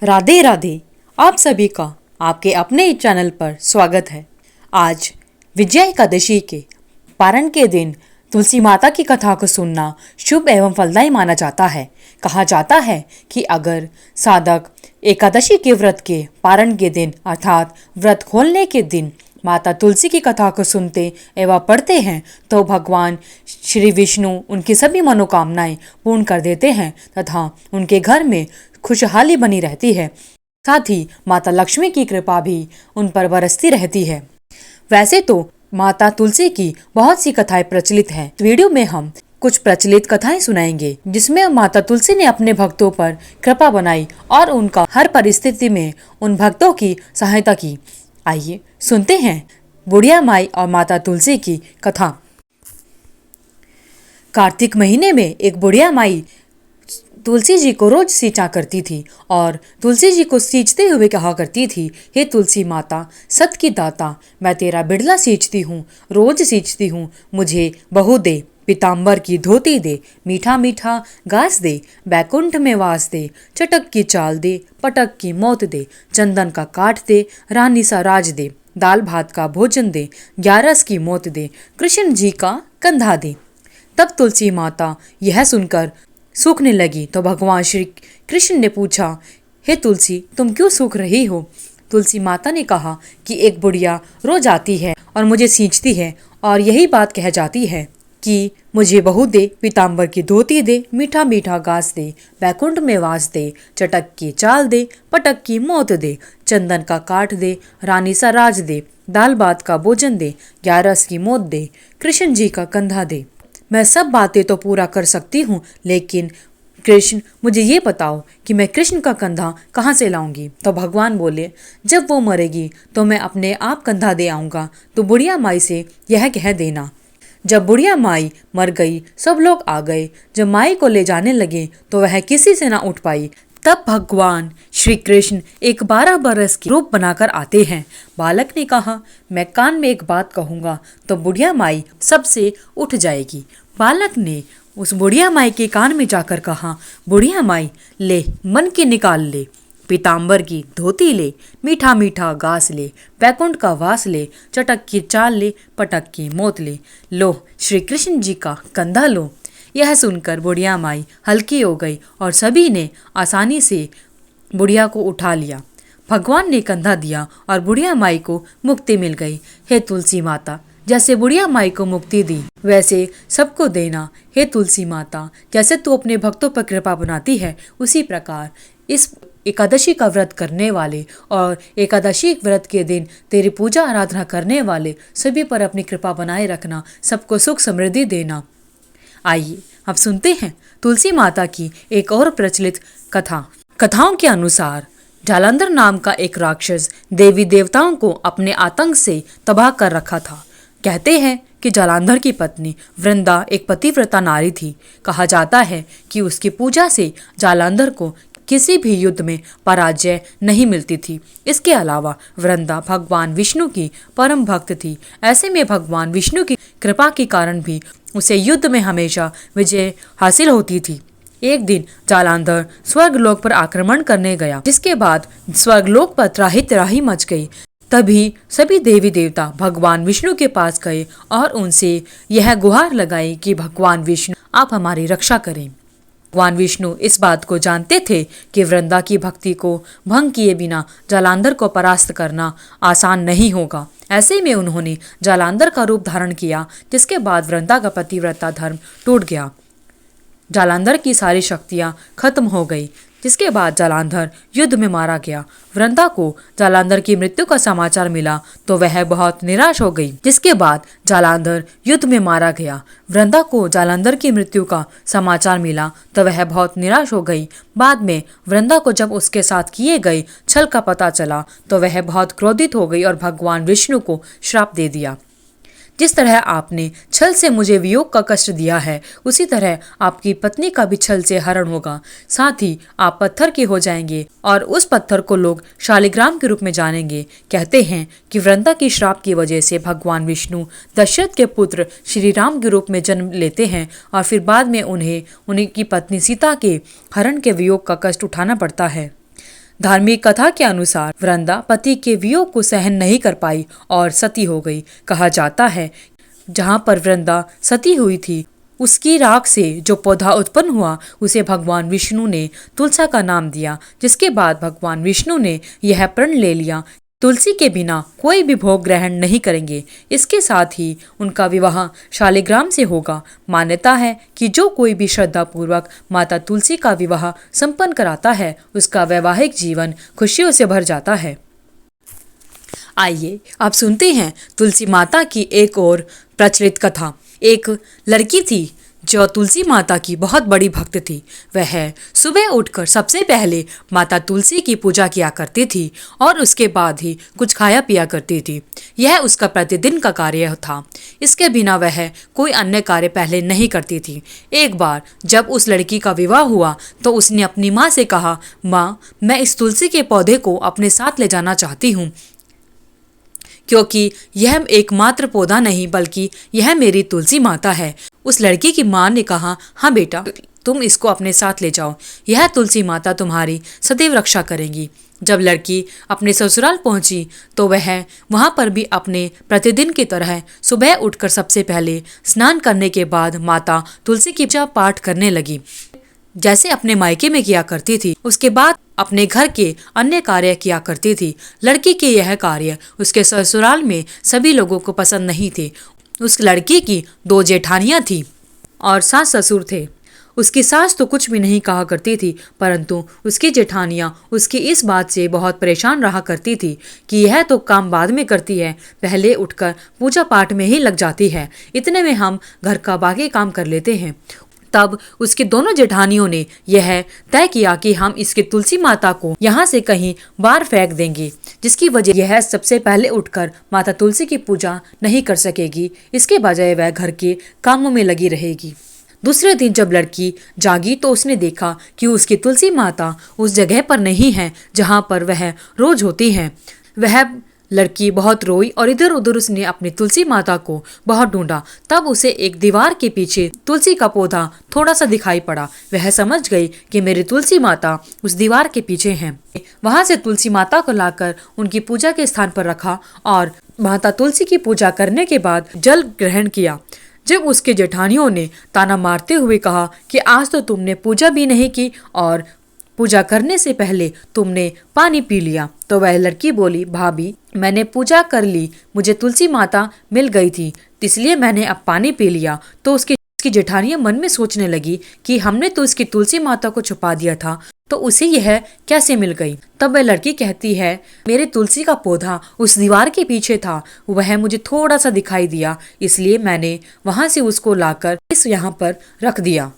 राधे राधे। आप सभी का आपके अपने ही चैनल पर स्वागत है। आज विजया एकादशी के पारण के दिन तुलसी माता की कथा को सुनना शुभ एवं फलदायी माना जाता है। कहा जाता है कि अगर साधक एकादशी के व्रत के पारण के दिन अर्थात व्रत खोलने के दिन माता तुलसी की कथा को सुनते एवं पढ़ते हैं तो भगवान श्री विष्णु उनकी सभी मनोकामनाएं पूर्ण कर देते हैं तथा उनके घर में खुशहाली बनी रहती है। साथ ही माता लक्ष्मी की कृपा भी उन पर बरसती रहती है। वैसे तो माता तुलसी की बहुत सी कथाएं प्रचलित हैं। वीडियो में हम कुछ प्रचलित कथाएं सुनाएंगे जिसमें माता तुलसी ने अपने भक्तों पर कृपा बनाई और उनका हर परिस्थिति में उन भक्तों की सहायता की। आइए सुनते हैं बुढ़िया माई और माता तुलसी की कथा। कार्तिक महीने में एक बुढ़िया माई तुलसी जी को रोज सींचा करती थी और तुलसी जी को सींचते हुए कहा करती थी, हे तुलसी माता सत की दाता, मैं तेरा बिड़ला सींचती हूँ, रोज सींचती हूँ, मुझे बहू दे, पीताम्बर की धोती दे, मीठा मीठा घास दे, बैकुंठ में वास दे, चटक की चाल दे, पटक की मौत दे, चंदन का काठ दे, रानी सा राज दे, दाल भात का भोजन दे, 11 की मौत दे, कृष्ण जी का कंधा दे। तब तुलसी माता यह सुनकर सूखने लगी तो भगवान श्री कृष्ण ने पूछा, हे तुलसी तुम क्यों सूख रही हो? तुलसी माता ने कहा कि एक बुढ़िया रोज आती है और मुझे सींचती है और यही बात कह जाती है कि मुझे बहू दे, पीताम्बर की धोती दे, मीठा मीठा घास दे, बैकुंठ में वास दे, चटक की चाल दे, पटक की मौत दे, चंदन का काठ दे, रानी सा राज दे, दाल भात का भोजन दे, 11 की मौत दे, कृष्ण जी का कंधा दे। मैं सब बातें तो पूरा कर सकती हूँ, लेकिन कृष्ण मुझे ये बताओ कि मैं कृष्ण का कंधा कहाँ से लाऊंगी? तो भगवान बोले, जब वो मरेगी तो मैं अपने आप कंधा दे आऊँगा, तो बुढ़िया माई से यह कह देना। जब बुढ़िया माई मर गई सब लोग आ गए। जब माई को ले जाने लगे तो वह किसी से ना उठ पाई। तब भगवान श्री कृष्ण एक 12 बरस की रूप बनाकर आते हैं। बालक ने कहा, मैं कान में एक बात कहूँगा तो बुढ़िया माई सबसे उठ जाएगी। बालक ने उस बुढ़िया माई के कान में जाकर कहा, बुढ़िया माई ले मन की निकाल ले, पीताम्बर की धोती ले, मीठा मीठा घास ले, बैकुंठ का वास ले, चटक की चाल ले, पटक की मौत ले, लो श्री कृष्ण जी का कंधा लो। यह सुनकर बुढ़िया माई हल्की हो गई और सभी ने आसानी से बुढ़िया को उठा लिया। भगवान ने कंधा दिया और बुढ़िया माई को मुक्ति मिल गई। हे तुलसी माता, जैसे बुढ़िया माई को मुक्ति दी वैसे सबको देना। हे तुलसी माता, जैसे तू अपने भक्तों पर कृपा बनाती है उसी प्रकार इस एकादशी का व्रत करने वाले और एकादशी व्रत के दिन तेरी पूजा आराधना करने वाले सभी पर अपनी कृपा बनाए रखना, सबको सुख समृद्धि देना। आइए अब सुनते हैं तुलसी माता की एक और प्रचलित कथा। कथाओं के अनुसार जालंधर नाम का एक राक्षस देवी देवताओं को अपने आतंक से तबाह कर रखा था। कहते हैं कि जालंधर की पत्नी वृंदा एक पतिव्रता नारी थी। कहा जाता है कि उसकी पूजा से जालंधर को किसी भी युद्ध में पराजय नहीं मिलती थी। इसके अलावा वृंदा भगवान विष्णु की परम भक्त थी। ऐसे में भगवान विष्णु की कृपा के कारण भी उसे युद्ध में हमेशा विजय हासिल होती थी। एक दिन जालंधर स्वर्गलोक पर आक्रमण करने गया, जिसके बाद स्वर्गलोक पर त्राही त्राही मच गई। तभी सभी देवी देवता भगवान विष्णु के पास गए और उनसे यह गुहार लगाई कि भगवान विष्णु आप हमारी रक्षा करें। भगवान विष्णु इस बात को जानते थे कि वृंदा की भक्ति को भंग किए बिना जालंधर को परास्त करना आसान नहीं होगा। ऐसे में उन्होंने जालंधर का रूप धारण किया, जिसके बाद वृंदा का पतिव्रता धर्म टूट गया। जालंधर की सारी शक्तियां खत्म हो गई, जिसके बाद जालंधर युद्ध में मारा गया। वृंदा को जालंधर की मृत्यु का समाचार मिला तो वह बहुत निराश हो गई, जिसके बाद जालंधर युद्ध में मारा गया। वृंदा को जालंधर की मृत्यु का समाचार मिला तो वह बहुत निराश हो गई। बाद में वृंदा को जब उसके साथ किए गए छल का पता चला तो वह बहुत क्रोधित हो गई और भगवान विष्णु को श्राप दे दिया। जिस तरह आपने छल से मुझे वियोग का कष्ट दिया है, उसी तरह आपकी पत्नी का भी छल से हरण होगा। साथ ही आप पत्थर के हो जाएंगे और उस पत्थर को लोग शालिग्राम के रूप में जानेंगे। कहते हैं कि वृंदा की श्राप की वजह से भगवान विष्णु दशरथ के पुत्र श्री राम के रूप में जन्म लेते हैं और फिर बाद में उन्हें उनकी पत्नी सीता के हरण के वियोग का कष्ट उठाना पड़ता है। धार्मिक कथा के अनुसार वृंदा पति के वियोग को सहन नहीं कर पाई और सती हो गई। कहा जाता है जहाँ पर वृंदा सती हुई थी उसकी राख से जो पौधा उत्पन्न हुआ उसे भगवान विष्णु ने तुलसा का नाम दिया, जिसके बाद भगवान विष्णु ने यह प्रण ले लिया तुलसी के बिना कोई भी भोग ग्रहण नहीं करेंगे। इसके साथ ही उनका विवाह शालिग्राम से होगा। मान्यता है कि जो कोई भी श्रद्धा पूर्वक माता तुलसी का विवाह संपन्न कराता है उसका वैवाहिक जीवन खुशियों से भर जाता है। आइए आप सुनते हैं तुलसी माता की एक और प्रचलित कथा। एक लड़की थी जो तुलसी माता की बहुत बड़ी भक्त थी। वह सुबह उठकर सबसे पहले माता तुलसी की पूजा किया करती थी और उसके बाद ही कुछ खाया पिया करती थी। यह उसका प्रतिदिन का कार्य था। इसके बिना वह कोई अन्य कार्य पहले नहीं करती थी। एक बार जब उस लड़की का विवाह हुआ तो उसने अपनी माँ से कहा, माँ, मैं इस तुलसी के पौधे को अपने साथ ले जाना चाहती हूँ, क्योंकि यह एकमात्र पौधा नहीं बल्कि यह मेरी तुलसी माता है। उस लड़की की माँ ने कहा, हाँ बेटा, तुम इसको अपने साथ ले जाओ, यह तुलसी माता तुम्हारी सदैव रक्षा करेंगी। जब लड़की अपने ससुराल पहुंची तो वह वहां पर भी अपने प्रतिदिन की तरह सुबह उठकर सबसे पहले स्नान करने के बाद माता तुलसी की पूजा पाठ करने लगी, जैसे अपने मायके में किया करती थी। उसके बाद अपने घर के अन्य कार्य किया करती थी। लड़की के यह कार्य उसके ससुराल में सभी लोगों को पसंद नहीं थे। उस लड़की की 2 जेठानियां थी और सास ससुर थे। उसकी सास तो कुछ भी नहीं कहा करती थी, परंतु उसकी जेठानियां उसकी इस बात से बहुत परेशान रहा करती थी कि यह तो काम बाद में करती है, पहले उठकर पूजा पाठ में ही लग जाती है, इतने में हम घर का बाकी काम कर लेते हैं। तब उसकी दोनों जेठानियों ने यह तय किया कि हम इसके तुलसी माता को यहाँ से कहीं बाहर फेंक देंगे, जिसकी वजह यह सबसे पहले उठकर माता तुलसी की पूजा नहीं कर सकेगी। इसके बजाय वह घर के कामों में लगी रहेगी। दूसरे दिन जब लड़की जागी तो उसने देखा कि उसकी तुलसी माता उस जगह पर नहीं है जहाँ पर वह रोज होती हैं। वह लड़की बहुत रोई और इधर उधर उसने अपनी तुलसी माता को बहुत ढूंढा। तब उसे एक दीवार के पीछे तुलसी का पौधा थोड़ा सा दिखाई पड़ा। वह समझ गई कि मेरी तुलसी माता उस दीवार के पीछे हैं। वहां से तुलसी माता को लाकर उनकी पूजा के स्थान पर रखा और माता तुलसी की पूजा करने के बाद जल ग्रहण किया। जब उसके जेठानियों ने ताना मारते हुए कहा कि आज तो तुमने पूजा भी नहीं की और पूजा करने से पहले तुमने पानी पी लिया, तो वह लड़की बोली, भाभी, मैंने पूजा कर ली, मुझे तुलसी माता मिल गई थी, इसलिए मैंने अब पानी पी लिया। तो उसकी जेठानियां मन में सोचने लगी कि हमने तो इसकी तुलसी माता को छुपा दिया था, तो उसे यह कैसे मिल गई। तब वह लड़की कहती है, मेरे तुलसी का पौधा उस दीवार के पीछे था, वह मुझे थोड़ा सा दिखाई दिया, इसलिए मैंने वहां से उसको लाकर इस यहाँ पर रख दिया।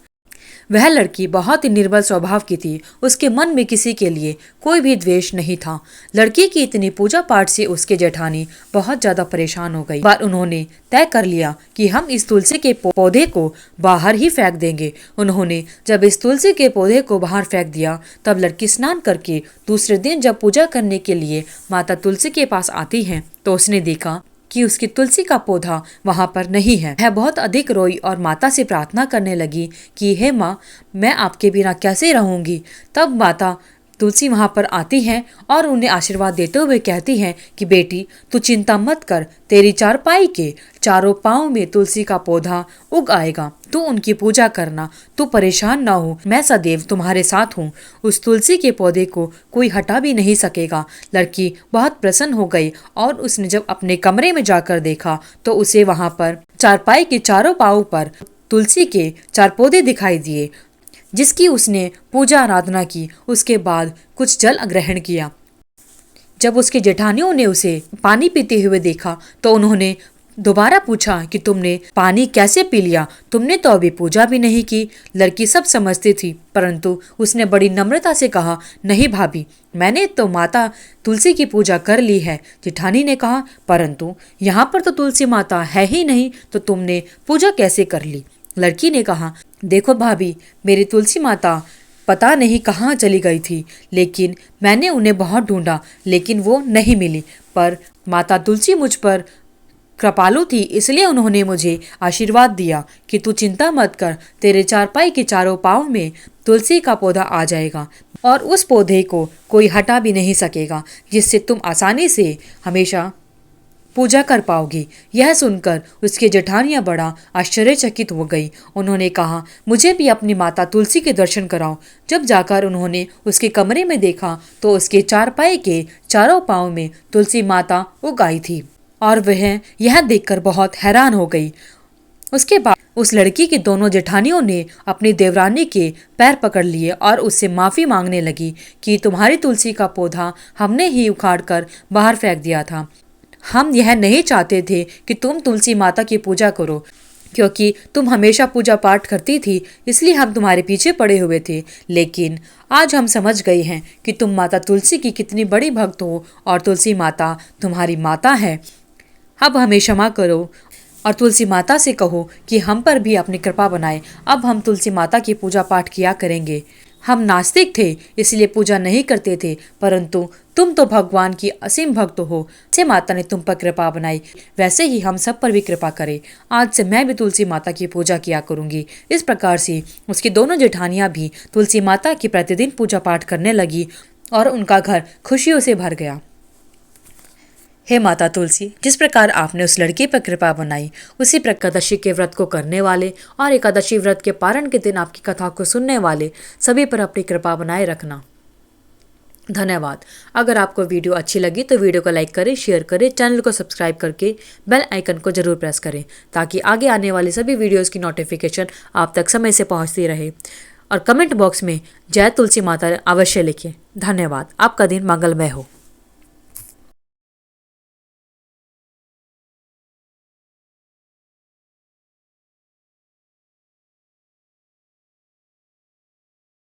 वह लड़की बहुत ही निर्बल स्वभाव की थी। उसके मन में किसी के लिए कोई भी द्वेष नहीं था। लड़की की इतनी पूजा पाठ से उसके जेठानी बहुत ज्यादा परेशान हो गई। पर उन्होंने तय कर लिया कि हम इस तुलसी के पौधे को बाहर ही फेंक देंगे। उन्होंने जब इस तुलसी के पौधे को बाहर फेंक दिया तब लड़की स्नान करके दूसरे दिन जब पूजा करने के लिए माता तुलसी के पास आती है तो उसने देखा कि उसकी तुलसी का पौधा वहां पर नहीं है। वह बहुत अधिक रोई और माता से प्रार्थना करने लगी कि हे माँ, मैं आपके बिना कैसे रहूंगी। तब माता तुलसी वहां पर आती हैं और उन्हें आशीर्वाद देते हुए कहती हैं कि बेटी, तू चिंता मत कर, तेरी चारपाई के चारों पांव में तुलसी का पौधा उग आएगा, तू उनकी पूजा करना, तू परेशान ना हो, मैं सदैव तुम्हारे साथ हूँ। उस तुलसी के पौधे को कोई हटा भी नहीं सकेगा। लड़की बहुत प्रसन्न हो गई और उसने जब अपने कमरे में जाकर देखा तो उसे वहां पर चारपाई के चारों पांव पर तुलसी के 4 पौधे दिखाई दिए, जिसकी उसने पूजा आराधना की। उसके बाद कुछ जल ग्रहण किया। जब उसके जेठानियों ने उसे पानी पीते हुए देखा तो उन्होंने दोबारा पूछा कि तुमने पानी कैसे पी लिया, तुमने तो अभी पूजा भी नहीं की। लड़की सब समझती थी, परंतु उसने बड़ी नम्रता से कहा, नहीं भाभी, मैंने तो माता तुलसी की पूजा कर ली है। जेठानी ने कहा, परंतु यहाँ पर तो तुलसी माता है ही नहीं, तो तुमने पूजा कैसे कर ली। लड़की ने कहा, देखो भाभी, मेरी तुलसी माता पता नहीं कहाँ चली गई थी, लेकिन मैंने उन्हें बहुत ढूंढा, लेकिन वो नहीं मिली। पर माता तुलसी मुझ पर कृपालु थी, इसलिए उन्होंने मुझे आशीर्वाद दिया कि तू चिंता मत कर, तेरे चारपाई के चारों पांव में तुलसी का पौधा आ जाएगा। और उस पौधे को कोई हटा भी नहीं सकेगा, जिससे तुम आसानी से हमेशा पूजा कर पाओगी। यह सुनकर उसकी जेठानियां बड़ा आश्चर्यचकित हो गई। उन्होंने कहा, मुझे भी अपनी माता तुलसी के दर्शन कराओ। जब जाकर उन्होंने उसके कमरे में देखा तो उसके चारपाई के चारों पांव में तुलसी माता उग आई थी और वह यह देखकर बहुत हैरान हो गई। उसके बाद उस लड़की की दोनों जेठानियों ने अपनी देवरानी के पैर पकड़ लिए और उससे माफ़ी मांगने लगी कि तुम्हारी तुलसी का पौधा हमने ही उखाड़ कर बाहर फेंक दिया था। हम यह नहीं चाहते थे कि तुम तुलसी माता की पूजा करो, क्योंकि तुम हमेशा पूजा पाठ करती थी, इसलिए हम तुम्हारे पीछे पड़े हुए थे। लेकिन आज हम समझ गए हैं कि तुम माता तुलसी की कितनी बड़ी भक्त हो और तुलसी माता तुम्हारी माता है। अब हमें क्षमा करो और तुलसी माता से कहो कि हम पर भी अपनी कृपा बनाए। अब हम तुलसी माता की पूजा पाठ किया करेंगे। हम नास्तिक थे, इसलिए पूजा नहीं करते थे, परंतु तुम तो भगवान की असीम भक्त हो। से माता ने तुम पर कृपा बनाई, वैसे ही हम सब पर भी कृपा करे। आज से मैं भी तुलसी माता की पूजा किया करूंगी। इस प्रकार से उसकी दोनों जेठानियां भी तुलसी माता की प्रतिदिन पूजा पाठ करने लगी और उनका घर खुशियों से भर गया। हे माता तुलसी, जिस प्रकार आपने उस लड़की पर कृपा बनाई, उसी प्रकार एकादशी के व्रत को करने वाले और एकादशी व्रत के पारण के दिन आपकी कथा को सुनने वाले सभी पर अपनी कृपा बनाए रखना। धन्यवाद। अगर आपको वीडियो अच्छी लगी तो वीडियो को लाइक करें, शेयर करें, चैनल को सब्सक्राइब करके बेल आइकन को जरूर प्रेस करें, ताकि आगे आने वाली सभी वीडियोस की नोटिफिकेशन आप तक समय से पहुंचती रहे। और कमेंट बॉक्स में जय तुलसी माता अवश्य लिखें। धन्यवाद। आपका दिन मंगलमय हो।